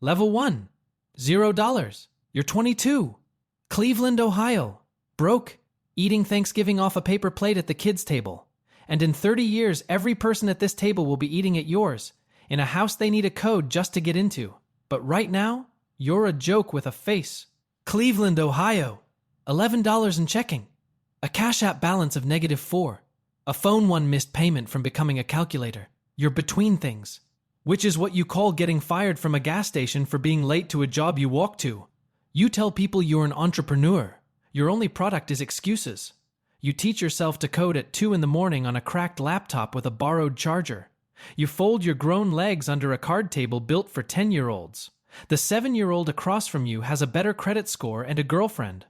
Level 1. $0. You're 22. Cleveland, Ohio. Broke. Eating Thanksgiving off a paper plate at the kids' table. And in 30 years, every person at this table will be eating at yours, in a house they need a code just to get into. But right now, you're a joke with a face. Cleveland, Ohio. $11 in checking. A Cash App balance of -4. A phone one missed payment from becoming a calculator. You're between things. Which is what you call getting fired from a gas station for being late to a job you walk to. You tell people you're an entrepreneur. Your only product is excuses. You teach yourself to code at 2 in the morning on a cracked laptop with a borrowed charger. You fold your grown legs under a card table built for 10-year-olds. The 7-year-old across from you has a better credit score and a girlfriend.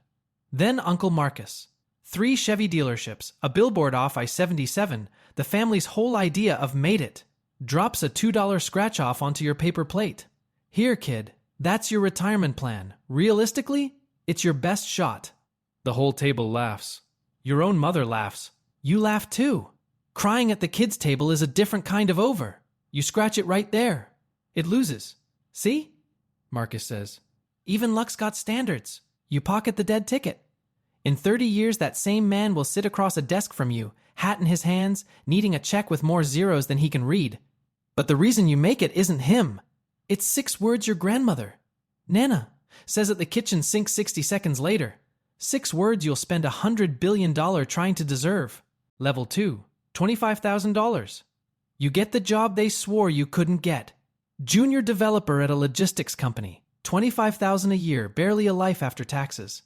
Then Uncle Marcus. 3 Chevy dealerships, a billboard off I-77, the family's whole idea of made it. Drops a $2 scratch-off onto your paper plate. Here, kid, that's your retirement plan. Realistically, it's your best shot. The whole table laughs. Your own mother laughs. You laugh too. Crying at the kids' table is a different kind of over. You scratch it right there. It loses. See? Marcus says. Even luck's got standards. You pocket the dead ticket. In 30 years, that same man will sit across a desk from you, hat in his hands, needing a check with more zeros than he can read. But the reason you make it isn't him. It's 6 words your grandmother, Nana, says at the kitchen sink 60 seconds later. 6 words you'll spend $100 billion trying to deserve. Level 2, $25,000. You get the job they swore you couldn't get. Junior developer at a logistics company. $25,000 a year, barely a life after taxes.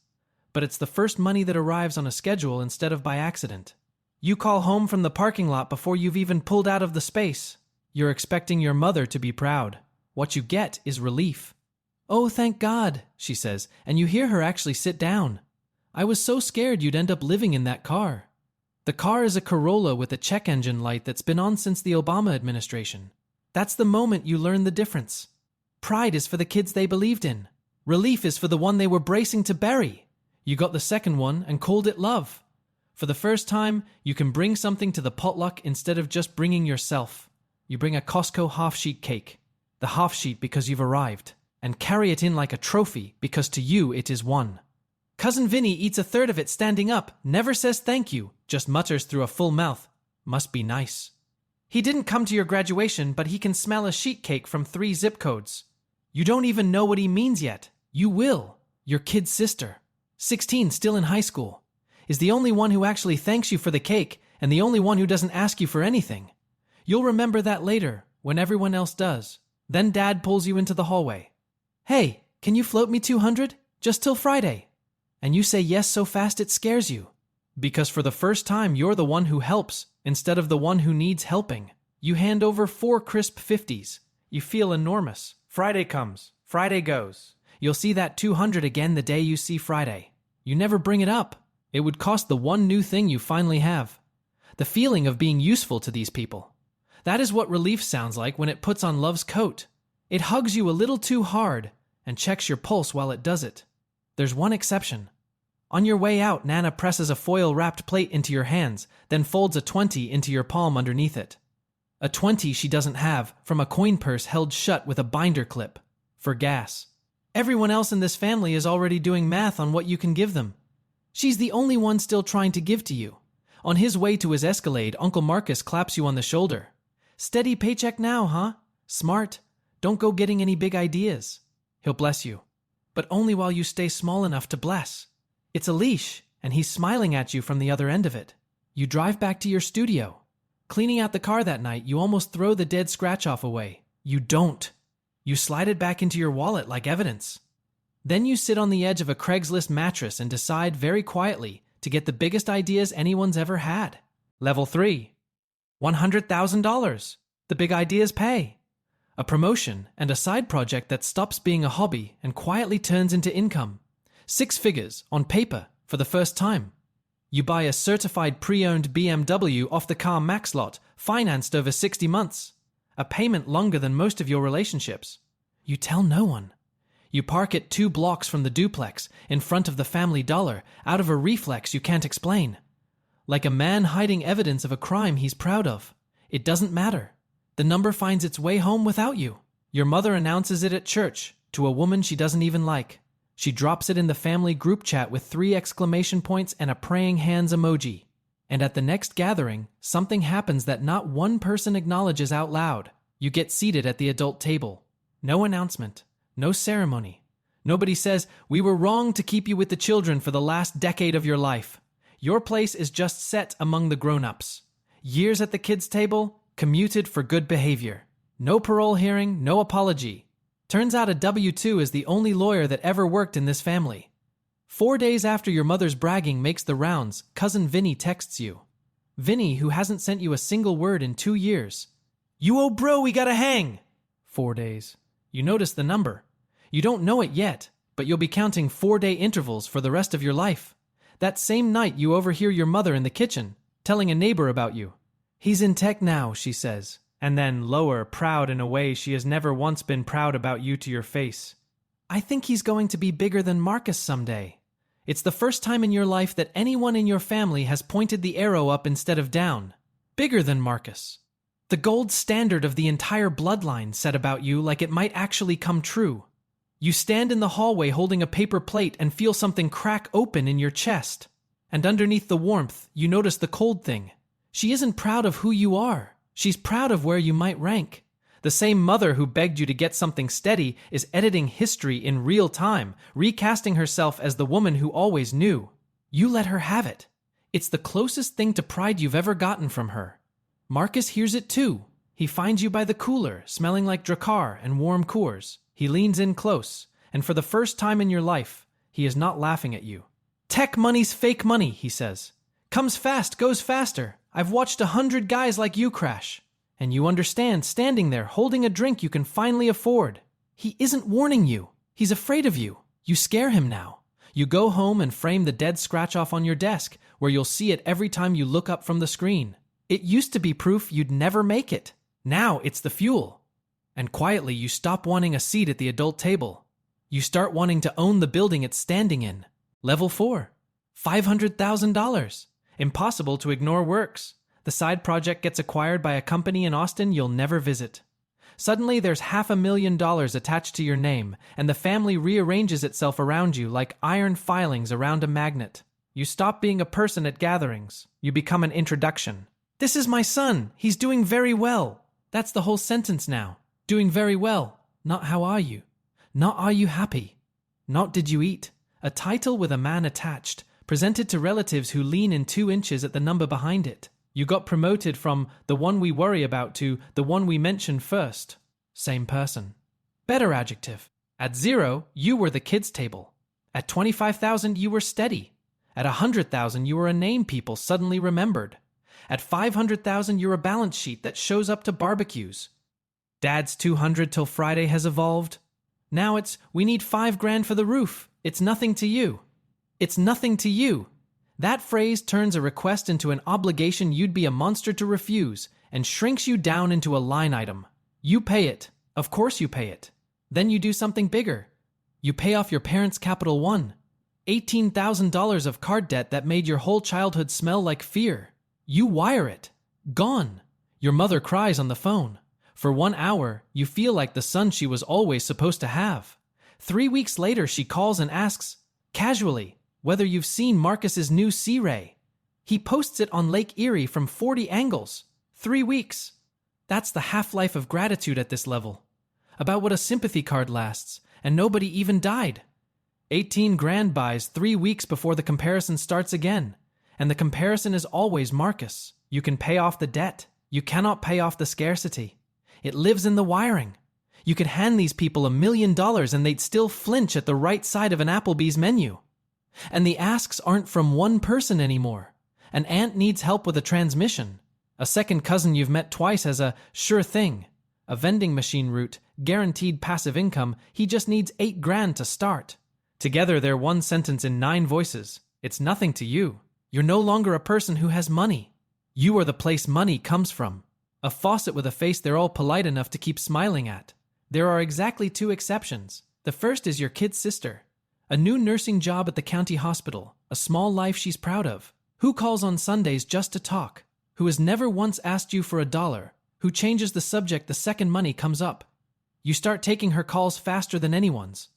But it's the first money that arrives on a schedule instead of by accident. You call home from the parking lot before you've even pulled out of the space. You're expecting your mother to be proud. What you get is relief. Oh, thank God, she says, and you hear her actually sit down. I was so scared you'd end up living in that car. The car is a Corolla with a check engine light that's been on since the Obama administration. That's the moment you learn the difference. Pride is for the kids they believed in. Relief is for the one they were bracing to bury. You got the second one and called it love. For the first time, you can bring something to the potluck instead of just bringing yourself. You bring a Costco half-sheet cake, the half-sheet because you've arrived, and carry it in like a trophy because to you it is one. Cousin Vinnie eats a third of it standing up, never says thank you, just mutters through a full mouth. Must be nice. He didn't come to your graduation, but he can smell a sheet cake from 3 zip codes. You don't even know what he means yet. You will. Your kid's sister, 16, still in high school, is the only one who actually thanks you for the cake and the only one who doesn't ask you for anything. You'll remember that later, when everyone else does. Then Dad pulls you into the hallway. Hey, can you float me 200? Just till Friday. And you say yes so fast it scares you. Because for the first time, you're the one who helps, instead of the one who needs helping. You hand over 4 crisp 50s. You feel enormous. Friday comes. Friday goes. You'll see that 200 again the day you see Friday. You never bring it up. It would cost the one new thing you finally have. The feeling of being useful to these people. That is what relief sounds like when it puts on love's coat. It hugs you a little too hard and checks your pulse while it does it. There's one exception. On your way out, Nana presses a foil-wrapped plate into your hands, then folds a 20 into your palm underneath it. A 20 she doesn't have, from a coin purse held shut with a binder clip. For gas. Everyone else in this family is already doing math on what you can give them. She's the only one still trying to give to you. On his way to his Escalade, Uncle Marcus claps you on the shoulder. Steady paycheck now, huh? Smart. Don't go getting any big ideas. He'll bless you. But only while you stay small enough to bless. It's a leash, and he's smiling at you from the other end of it. You drive back to your studio. Cleaning out the car that night, you almost throw the dead scratch-off away. You don't. You slide it back into your wallet like evidence. Then you sit on the edge of a Craigslist mattress and decide very quietly to get the biggest ideas anyone's ever had. Level 3. $100,000. The big ideas pay. A promotion and a side project that stops being a hobby and quietly turns into income. 6 figures on paper for the first time. You buy a certified pre-owned BMW off the car max lot, financed over 60 months. A payment longer than most of your relationships. You tell no one. You park it 2 blocks from the duplex, in front of the Family Dollar, out of a reflex you can't explain. Like a man hiding evidence of a crime he's proud of. It doesn't matter. The number finds its way home without you. Your mother announces it at church to a woman she doesn't even like. She drops it in the family group chat with 3 exclamation points and a praying hands emoji. And at the next gathering, something happens that not one person acknowledges out loud. You get seated at the adult table. No announcement, no ceremony. Nobody says, "We were wrong to keep you with the children for the last decade of your life." Your place is just set among the grown-ups. Years at the kids' table, commuted for good behavior. No parole hearing, no apology. Turns out a W-2 is the only lawyer that ever worked in this family. 4 days after your mother's bragging makes the rounds, cousin Vinnie texts you. Vinnie, who hasn't sent you a single word in 2 years. "You owe bro, we gotta hang!" 4 days. You notice the number. You don't know it yet, but you'll be counting 4-day intervals for the rest of your life. That same night you overhear your mother in the kitchen, telling a neighbor about you. "He's in tech now," she says. And then, lower, proud in a way she has never once been proud about you to your face. "I think he's going to be bigger than Marcus someday." It's the first time in your life that anyone in your family has pointed the arrow up instead of down. Bigger than Marcus. The gold standard of the entire bloodline said about you like it might actually come true. You stand in the hallway holding a paper plate and feel something crack open in your chest. And underneath the warmth, you notice the cold thing. She isn't proud of who you are. She's proud of where you might rank. The same mother who begged you to get something steady is editing history in real time, recasting herself as the woman who always knew. You let her have it. It's the closest thing to pride you've ever gotten from her. Marcus hears it too. He finds you by the cooler, smelling like Drakkar and warm Coors. He leans in close, and for the first time in your life, he is not laughing at you. "Tech money's fake money," he says. "Comes fast, goes faster. I've watched 100 guys like you crash." And you understand, standing there, holding a drink you can finally afford. He isn't warning you. He's afraid of you. You scare him now. You go home and frame the dead scratch-off on your desk, where you'll see it every time you look up from the screen. It used to be proof you'd never make it. Now it's the fuel. And quietly you stop wanting a seat at the adult table. You start wanting to own the building it's standing in. Level 4. $500,000. Impossible to ignore works. The side project gets acquired by a company in Austin you'll never visit. Suddenly there's $500,000 attached to your name, and the family rearranges itself around you like iron filings around a magnet. You stop being a person at gatherings. You become an introduction. "This is my son. He's doing very well." That's the whole sentence now. Doing very well. Not how are you. Not are you happy. Not did you eat. A title with a man attached, presented to relatives who lean in 2 inches at the number behind it. You got promoted from the one we worry about to the one we mention first. Same person. Better adjective. At 0, you were the kids' table. At 25,000, you were steady. At 100,000, you were a name people suddenly remembered. At 500,000, you're a balance sheet that shows up to barbecues. Dad's 200 till Friday has evolved. Now it's, we need $5,000 for the roof. It's nothing to you. It's nothing to you. That phrase turns a request into an obligation you'd be a monster to refuse and shrinks you down into a line item. You pay it. Of course you pay it. Then you do something bigger. You pay off your parents' Capital One. $18,000 of card debt that made your whole childhood smell like fear. You wire it. Gone. Your mother cries on the phone. For 1 hour, you feel like the son she was always supposed to have. 3 weeks later, she calls and asks, casually, whether you've seen Marcus's new C-Ray. He posts it on Lake Erie from 40 angles. 3 weeks. That's the half-life of gratitude at this level. About what a sympathy card lasts, and nobody even died. $18,000 buys 3 weeks before the comparison starts again. And the comparison is always Marcus. You can pay off the debt. You cannot pay off the scarcity. It lives in the wiring. You could hand these people $1 million and they'd still flinch at the right side of an Applebee's menu. And the asks aren't from one person anymore. An aunt needs help with a transmission. A second cousin you've met twice has a sure thing. A vending machine route, guaranteed passive income, he just needs $8,000 to start. Together they're one sentence in 9 voices. It's nothing to you. You're no longer a person who has money. You are the place money comes from. A faucet with a face they're all polite enough to keep smiling at. There are exactly 2 exceptions. The first is your kid's sister. A new nursing job at the county hospital. A small life she's proud of. Who calls on Sundays just to talk. Who has never once asked you for $1. Who changes the subject the second money comes up. You start taking her calls faster than anyone's.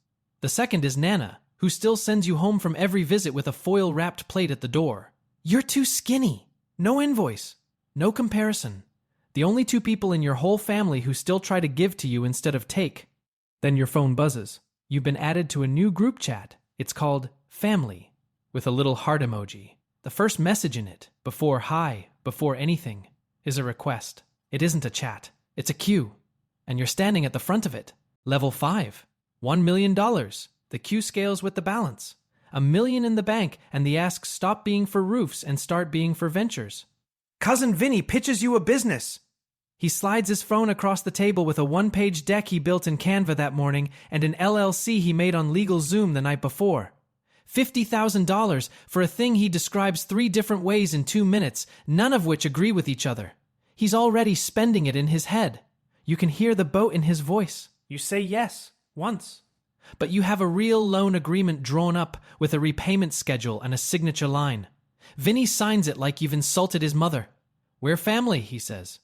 The second is Nana, who still sends you home from every visit with a foil-wrapped plate at the door. You're too skinny. No invoice. No comparison. The only two people in your whole family who still try to give to you instead of take. Then your phone buzzes. You've been added to a new group chat. It's called Family, with a little heart emoji. The first message in it, before hi, before anything, is a request. It isn't a chat. It's a queue. And you're standing at the front of it. Level 5. $1 million. The queue scales with the balance. $1 million in the bank, and the asks stop being for roofs and start being for ventures. Cousin Vinnie pitches you a business. He slides his phone across the table with a one-page deck he built in Canva that morning and an LLC he made on LegalZoom the night before. $50,000 for a thing he describes 3 different ways in 2 minutes, none of which agree with each other. He's already spending it in his head. You can hear the boat in his voice. You say yes, once. But you have a real loan agreement drawn up with a repayment schedule and a signature line. Vinnie signs it like you've insulted his mother. We're family, he says.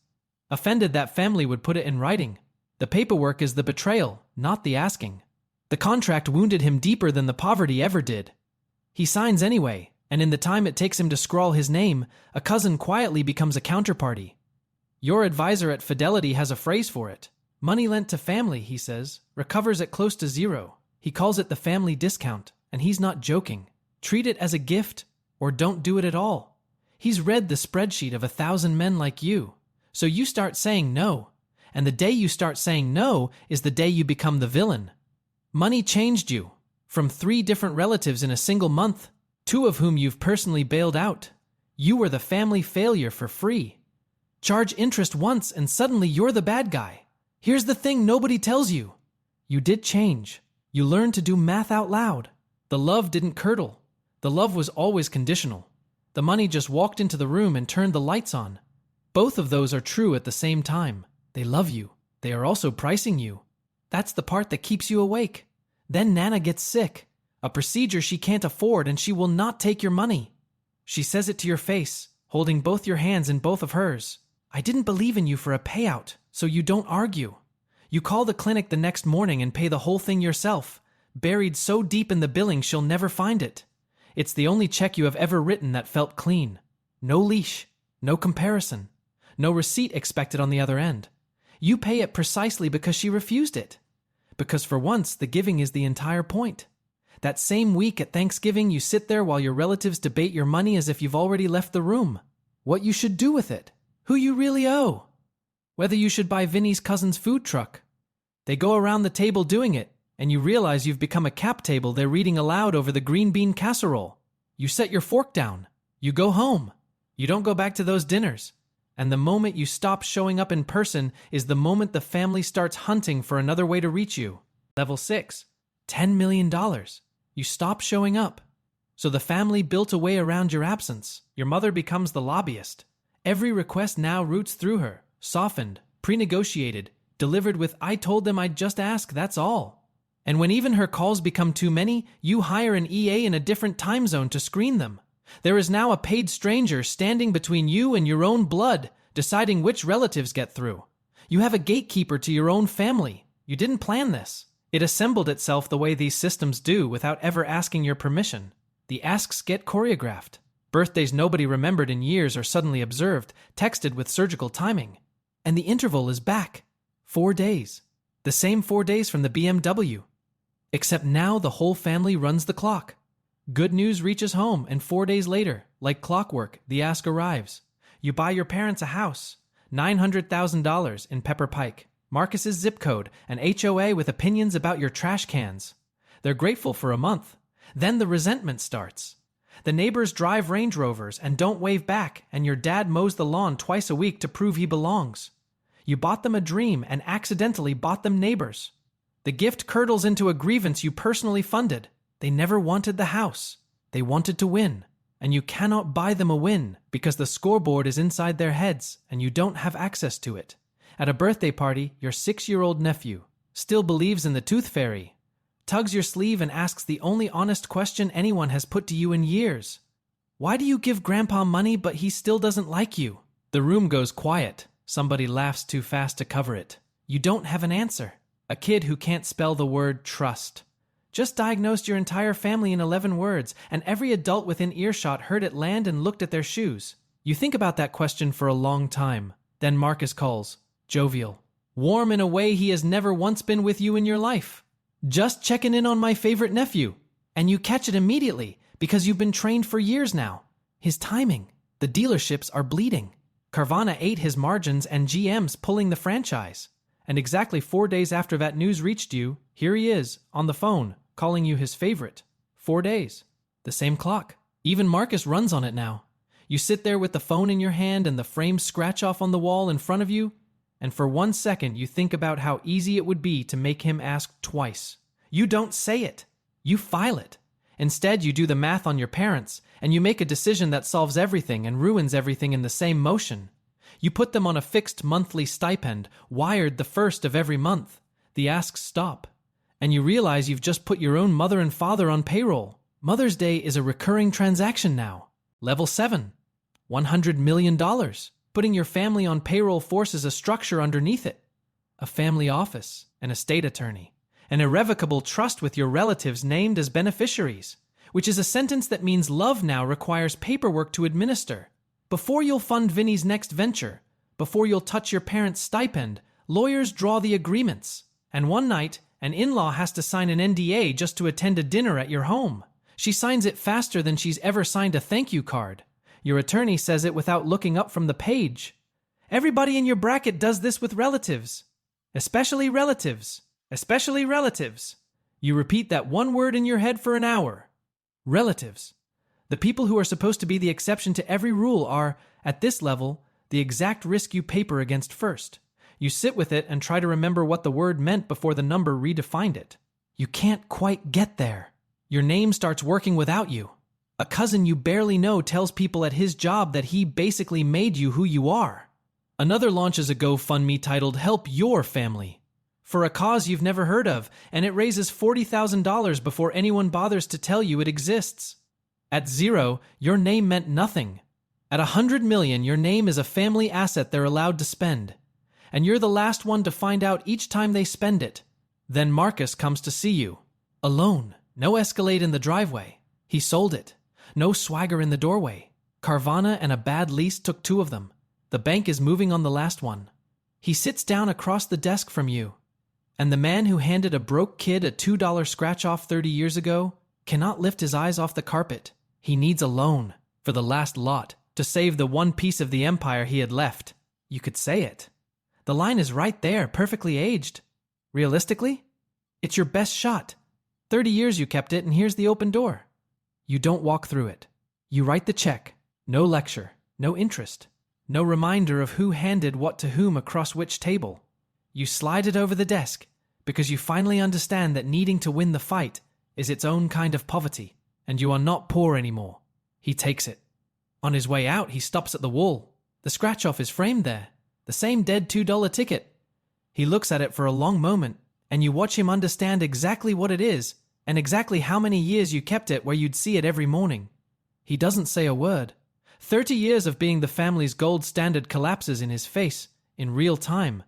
Offended that family would put it in writing. The paperwork is the betrayal, not the asking. The contract wounded him deeper than the poverty ever did. He signs anyway, and in the time it takes him to scrawl his name, a cousin quietly becomes a counterparty. Your advisor at Fidelity has a phrase for it. Money lent to family, he says, recovers at close to zero. He calls it the family discount, and he's not joking. Treat it as a gift, or don't do it at all. He's read the spreadsheet of 1,000 men like you. So you start saying no, and the day you start saying no is the day you become the villain. Money changed you, from 3 different relatives in a single month, 2 of whom you've personally bailed out. You were the family failure for free. Charge interest once and suddenly you're the bad guy. Here's the thing nobody tells you. You did change. You learned to do math out loud. The love didn't curdle. The love was always conditional. The money just walked into the room and turned the lights on. Both of those are true at the same time. They love you. They are also pricing you. That's the part that keeps you awake. Then Nana gets sick. A procedure she can't afford, and she will not take your money. She says it to your face, holding both your hands in both of hers. I didn't believe in you for a payout, so you don't argue. You call the clinic the next morning and pay the whole thing yourself, buried so deep in the billing she'll never find it. It's the only check you have ever written that felt clean. No leash, no comparison. No receipt expected on the other end. You pay it precisely because she refused it. Because for once, the giving is the entire point. That same week at Thanksgiving, you sit there while your relatives debate your money as if you've already left the room. What you should do with it. Who you really owe. Whether you should buy Vinnie's cousin's food truck. They go around the table doing it, and you realize you've become a cap table they're reading aloud over the green bean casserole. You set your fork down. You go home. You don't go back to those dinners. And the moment you stop showing up in person is the moment the family starts hunting for another way to reach you. Level 6. $10 million. You stop showing up. So the family built a way around your absence. Your mother becomes the lobbyist. Every request now routes through her, softened, pre-negotiated, delivered with I told them I'd just ask, that's all. And when even her calls become too many, you hire an EA in a different time zone to screen them. There is now a paid stranger standing between you and your own blood, deciding which relatives get through. You have a gatekeeper to your own family. You didn't plan this. It assembled itself the way these systems do without ever asking your permission. The asks get choreographed. Birthdays nobody remembered in years are suddenly observed, texted with surgical timing. And the interval is back. 4 days. The same 4 days from the BMW. Except now the whole family runs the clock. Good news reaches home, and 4 days later, like clockwork, the ask arrives. You buy your parents a house, $900,000 in Pepper Pike, Marcus's zip code, an HOA with opinions about your trash cans. They're grateful for a month. Then the resentment starts. The neighbors drive Range Rovers and don't wave back, and your dad mows the lawn twice a week to prove he belongs. You bought them a dream and accidentally bought them neighbors. The gift curdles into a grievance you personally funded. They never wanted the house. They wanted to win. And you cannot buy them a win because the scoreboard is inside their heads and you don't have access to it. At a birthday party, your 6-year-old nephew still believes in the tooth fairy, tugs your sleeve and asks the only honest question anyone has put to you in years. Why do you give Grandpa money but he still doesn't like you? The room goes quiet. Somebody laughs too fast to cover it. You don't have an answer. A kid who can't spell the word trust. Just diagnosed your entire family in 11 words, and every adult within earshot heard it land and looked at their shoes. You think about that question for a long time. Then Marcus calls, jovial, warm in a way he has never once been with you in your life. Just checking in on my favorite nephew. And you catch it immediately, because you've been trained for years now. His timing. The dealerships are bleeding. Carvana ate his margins and GM's pulling the franchise. And exactly 4 days after that news reached you, here he is, on the phone, calling you his favorite. 4 days. The same clock. Even Marcus runs on it now. You sit there with the phone in your hand and the framed scratch off on the wall in front of you, and for 1 second you think about how easy it would be to make him ask twice. You don't say it. You file it. Instead, you do the math on your parents, and you make a decision that solves everything and ruins everything in the same motion. You put them on a fixed monthly stipend, wired the first of every month. The asks stop. And you realize you've just put your own mother and father on payroll. Mother's Day is a recurring transaction now. Level 7. $100 million. Putting your family on payroll forces a structure underneath it. A family office, an estate attorney, an irrevocable trust with your relatives named as beneficiaries, which is a sentence that means love now requires paperwork to administer. Before you'll fund Vinnie's next venture, before you'll touch your parents' stipend, lawyers draw the agreements. And one night, an in-law has to sign an NDA just to attend a dinner at your home. She signs it faster than she's ever signed a thank you card. Your attorney says it without looking up from the page. Everybody in your bracket does this with relatives. Especially relatives. Especially relatives. You repeat that one word in your head for an hour. Relatives. The people who are supposed to be the exception to every rule are, at this level, the exact risk you paper against first. You sit with it and try to remember what the word meant before the number redefined it. You can't quite get there. Your name starts working without you. A cousin you barely know tells people at his job that he basically made you who you are. Another launches a GoFundMe titled Help Your Family, for a cause you've never heard of, and it raises $40,000 before anyone bothers to tell you it exists. At 0, your name meant nothing. At 100 million, your name is a family asset they're allowed to spend. And you're the last one to find out each time they spend it. Then Marcus comes to see you. Alone. No Escalade in the driveway. He sold it. No swagger in the doorway. Carvana and a bad lease took 2 of them. The bank is moving on the last one. He sits down across the desk from you. And the man who handed a broke kid a $2 scratch-off 30 years ago cannot lift his eyes off the carpet. He needs a loan for the last lot to save the one piece of the empire he had left. You could say it. The line is right there, perfectly aged. Realistically, it's your best shot. 30 years you kept it, and here's the open door. You don't walk through it. You write the check. No lecture, no interest, no reminder of who handed what to whom across which table. You slide it over the desk because you finally understand that needing to win the fight is its own kind of poverty, and you are not poor anymore. He takes it. On his way out, he stops at the wall. The scratch-off is framed there, the same dead $2 ticket. He looks at it for a long moment, and you watch him understand exactly what it is and exactly how many years you kept it where you'd see it every morning. He doesn't say a word. 30 years of being the family's gold standard collapses in his face, in real time.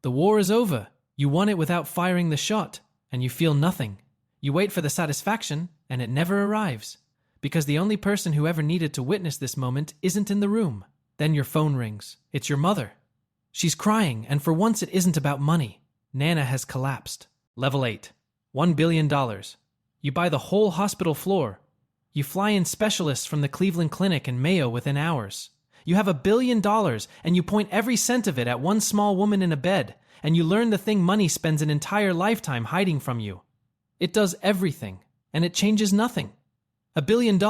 The war is over. You won it without firing the shot, and you feel nothing. You wait for the satisfaction, and it never arrives, because the only person who ever needed to witness this moment isn't in the room. Then your phone rings. It's your mother. She's crying, and for once it isn't about money. Nana has collapsed. Level 8. $1 billion. You buy the whole hospital floor. You fly in specialists from the Cleveland Clinic and Mayo within hours. You have $1 billion, and you point every cent of it at one small woman in a bed, and you learn the thing money spends an entire lifetime hiding from you. It does everything, and it changes nothing. $1 billion,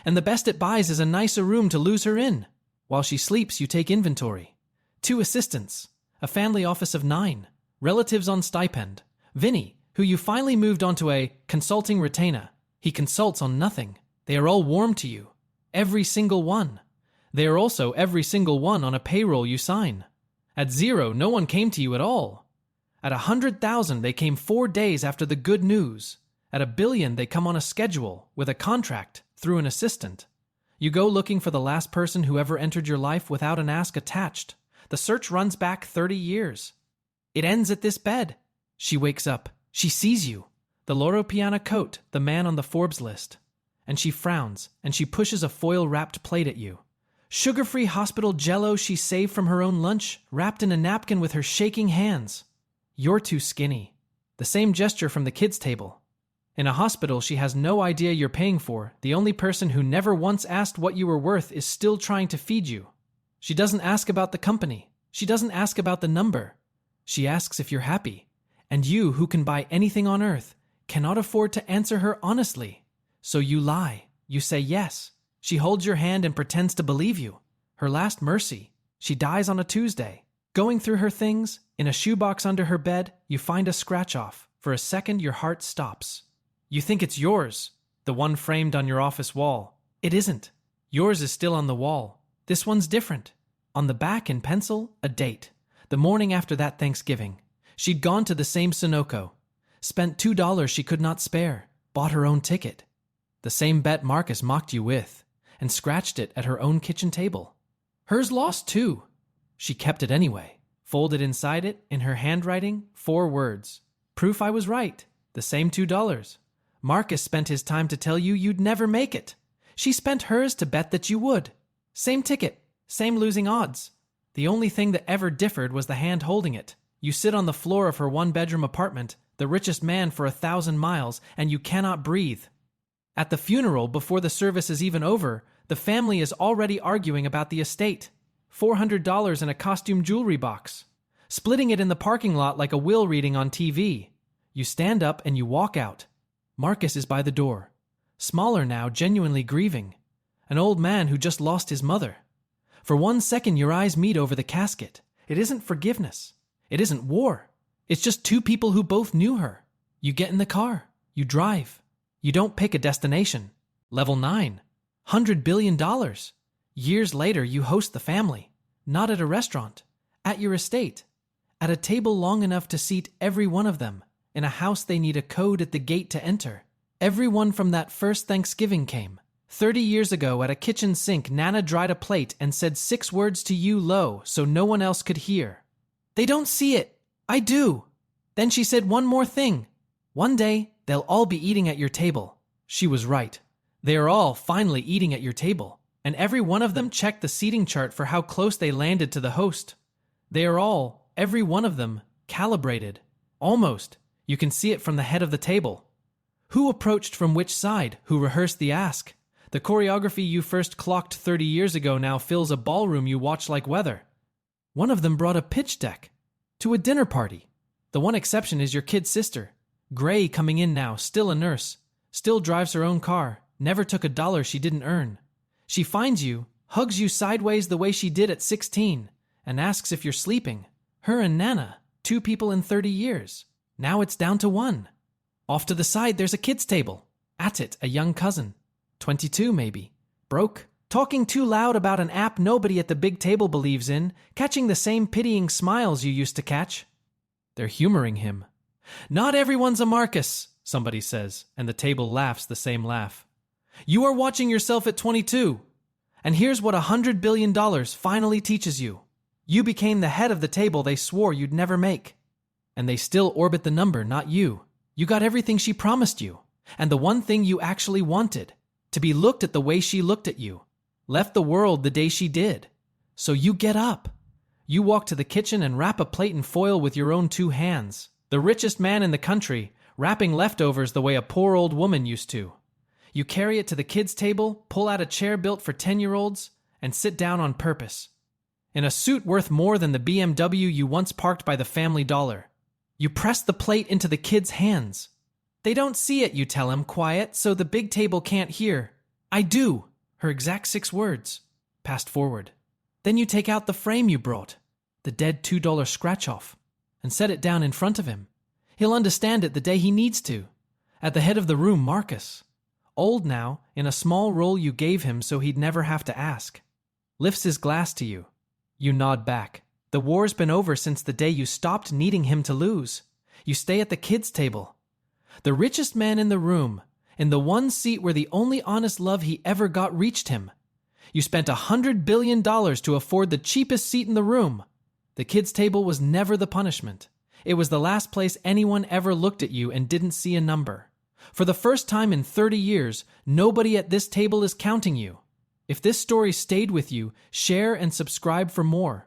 and the best it buys is a nicer room to lose her in. While she sleeps, you take inventory. 2 assistants, a family office of 9, relatives on stipend, Vinnie, who you finally moved onto a consulting retainer. He consults on nothing. They are all warm to you. Every single one. They are also every single one on a payroll you sign. At 0, no one came to you at all. At 100,000, they came 4 days after the good news. At $1 billion, they come on a schedule, with a contract, through an assistant. You go looking for the last person who ever entered your life without an ask attached. The search runs back 30 years. It ends at this bed. She wakes up. She sees you. The Loro Piana coat, the man on the Forbes list. And she frowns, and she pushes a foil-wrapped plate at you. Sugar-free hospital jello she saved from her own lunch, wrapped in a napkin with her shaking hands. You're too skinny. The same gesture from the kids' table. In a hospital she has no idea you're paying for. The only person who never once asked what you were worth is still trying to feed you. She doesn't ask about the company. She doesn't ask about the number. She asks if you're happy. And you, who can buy anything on earth, cannot afford to answer her honestly. So you lie. You say yes. She holds your hand and pretends to believe you. Her last mercy. She dies on a Tuesday. Going through her things, in a shoebox under her bed, you find a scratch-off. For a second, your heart stops. You think it's yours, the one framed on your office wall. It isn't. Yours is still on the wall. This one's different. On the back in pencil, a date. The morning after that Thanksgiving. She'd gone to the same Sunoco. Spent $2 she could not spare. Bought her own ticket. The same bet Marcus mocked you with. And scratched it at her own kitchen table. Hers lost too. She kept it anyway. Folded inside it, in her handwriting, 4 words. Proof I was right. The same $2. Marcus spent his time to tell you you'd never make it. She spent hers to bet that you would. Same ticket. Same losing odds. The only thing that ever differed was the hand holding it. You sit on the floor of her 1-bedroom apartment, the richest man for 1,000 miles, and you cannot breathe. At the funeral, before the service is even over, the family is already arguing about the estate. $400 in a costume jewelry box. Splitting it in the parking lot like a will reading on TV. You stand up and you walk out. Marcus is by the door. Smaller now, genuinely grieving. An old man who just lost his mother. For 1 second your eyes meet over the casket. It isn't forgiveness. It isn't war. It's just 2 people who both knew her. You get in the car. You drive. You don't pick a destination. Level 9. $100 billion. Years later, you host the family. Not at a restaurant. At your estate. At a table long enough to seat every one of them. In a house they need a code at the gate to enter. Everyone from that first Thanksgiving came. 30 years ago at a kitchen sink, Nana dried a plate and said 6 words to you low so no one else could hear. They don't see it. I do. Then she said one more thing. One day, they'll all be eating at your table. She was right. They are all finally eating at your table, and every one of them checked the seating chart for how close they landed to the host. They are all, every one of them, calibrated. Almost. You can see it from the head of the table. Who approached from which side? Who rehearsed the ask? The choreography you first clocked 30 years ago now fills a ballroom you watch like weather. One of them brought a pitch deck to a dinner party. The one exception is your kid sister. Gray coming in now, still a nurse. Still drives her own car. Never took a dollar she didn't earn. She finds you, hugs you sideways the way she did at 16, and asks if you're sleeping. Her and Nana, 2 people in 30 years. Now it's down to 1. Off to the side there's a kid's table. At it, a young cousin. 22 maybe. Broke. Talking too loud about an app nobody at the big table believes in. Catching the same pitying smiles you used to catch. They're humoring him. Not everyone's a Marcus, somebody says, and the table laughs the same laugh. You are watching yourself at 22. And here's what $100 billion finally teaches you. You became the head of the table they swore you'd never make. And they still orbit the number, not you. You got everything she promised you. And the one thing you actually wanted. To be looked at the way she looked at you. Left the world the day she did. So you get up. You walk to the kitchen and wrap a plate in foil with your own 2 hands. The richest man in the country, wrapping leftovers the way a poor old woman used to. You carry it to the kids' table, pull out a chair built for 10-year-olds, and sit down on purpose. In a suit worth more than the BMW you once parked by the Family Dollar. You press the plate into the kids' hands. They don't see it, you tell him, quiet, so the big table can't hear. I do. Her exact 6 words. Passed forward. Then you take out the frame you brought, the dead $2 scratch-off, and set it down in front of him. He'll understand it the day he needs to. At the head of the room, Marcus. Old now, in a small role you gave him so he'd never have to ask. Lifts his glass to you. You nod back. The war's been over since the day you stopped needing him to lose. You stay at the kids' table. The richest man in the room, in the one seat where the only honest love he ever got reached him. You spent $100 billion to afford the cheapest seat in the room. The kids' table was never the punishment. It was the last place anyone ever looked at you and didn't see a number. For the first time in 30 years, nobody at this table is counting you. If this story stayed with you, share and subscribe for more.